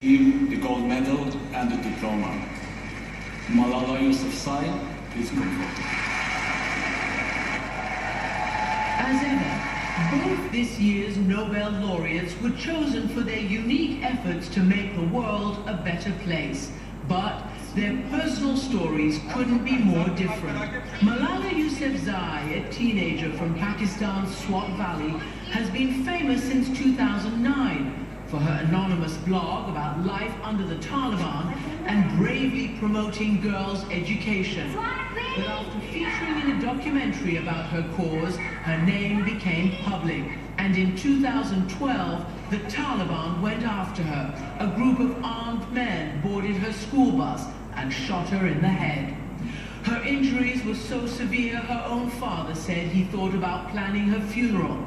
The gold medal and the diploma. Malala Yousafzai, please come forward. As ever, both this year's Nobel laureates were chosen for their unique efforts to make the world a better place. But their personal stories couldn't be more different. Malala Yousafzai, a teenager from Pakistan's Swat Valley, has been famous since 2009 for her anonymous blog about life under the Taliban and bravely promoting girls' education. But after featuring in a documentary about her cause, her name became public. And in 2012, the Taliban went after her. A group of armed men boarded her school bus and shot her in the head. Her injuries were so severe, her own father said he thought about planning her funeral.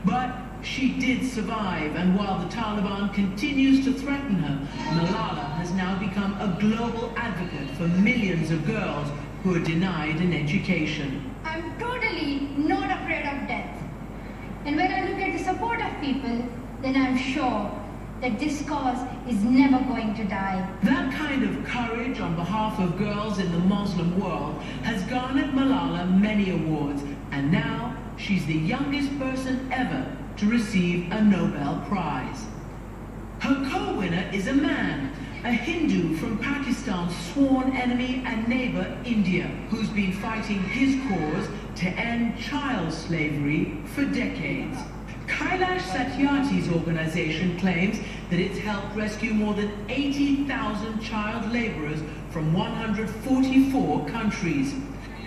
But she did survive, and while the Taliban continues to threaten her, Malala has now become a global advocate for millions of girls who are denied an education. I'm totally not afraid of death. And when I look at the support of people, then I'm sure that this cause is never going to die. That kind of courage on behalf of girls in the Muslim world has garnered Malala many awards, and now she's the youngest person ever to receive a Nobel Prize. Her co-winner is a man, a Hindu from Pakistan's sworn enemy and neighbor, India, who's been fighting his cause to end child slavery for decades. Kailash Satyarthi's organization claims that it's helped rescue more than 80,000 child laborers from 144 countries.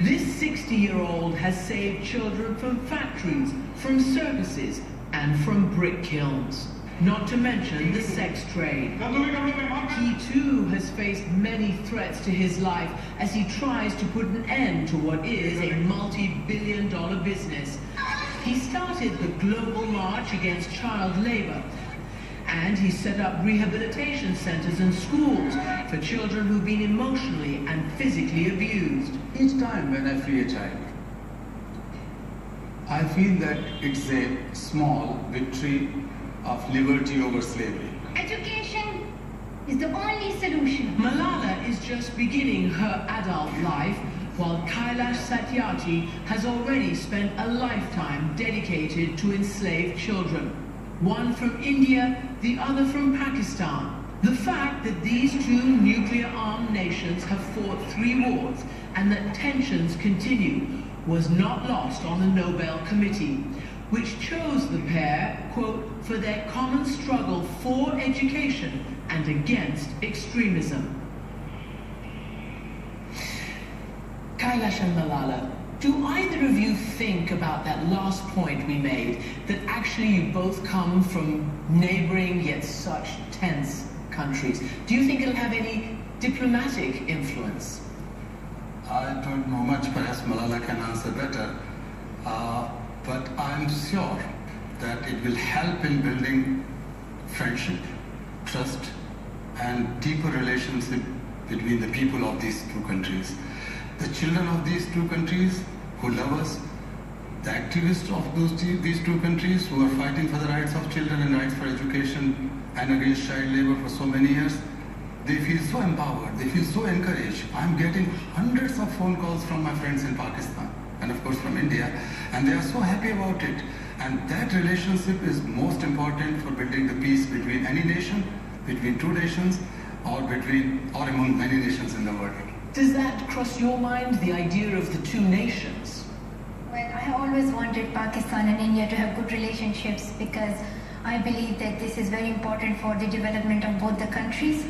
This 60-year-old has saved children from factories, from circuses, and from brick kilns. Not to mention the sex trade. He too has faced many threats to his life as he tries to put an end to what is a multi-billion-dollar business. He started the global march against child labor, and he set up rehabilitation centers and schools for children who've been emotionally and physically abused. Each time when I free a child, I feel that it's a small victory of liberty over slavery. Education is the only solution. Malala is just beginning her adult life, while Kailash Satyarthi has already spent a lifetime dedicated to enslaved children. One from India, the other from Pakistan. The fact that these two nuclear-armed nations have fought 3 wars and that tensions continue was not lost on the Nobel Committee, which chose the pair, quote, for their common struggle for education and against extremism. Kailash and Malala, do either of you think about that last point we made, that actually you both come from neighboring yet such tense countries? Do you think it'll have any diplomatic influence? I don't know much, perhaps Malala can answer better, but I'm sure that it will help in building friendship, trust, and deeper relationship between the people of these 2 countries. The children of these 2 countries who love us, the activists of these 2 countries who are fighting for the rights of children and rights for education and against child labor for so many years, they feel so empowered, they feel so encouraged. I'm getting hundreds of phone calls from my friends in Pakistan and of course from India, and they are so happy about it. And that relationship is most important for building the peace between any nation, between 2 nations, or among many nations in the world. Does that cross your mind, the idea of the 2 nations? Well, I always wanted Pakistan and India to have good relationships because I believe that this is very important for the development of both the countries.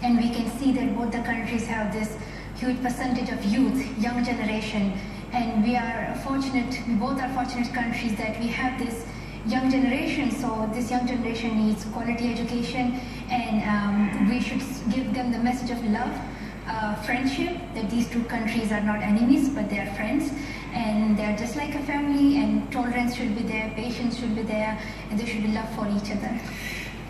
And we can see that both the countries have this huge percentage of youth, young generation. And we both are fortunate countries that we have this young generation. So this young generation needs quality education, and we should give them the message of love, friendship, that these 2 countries are not enemies, but they are friends. And they're just like a family, and tolerance should be there, patience should be there, and there should be love for each other.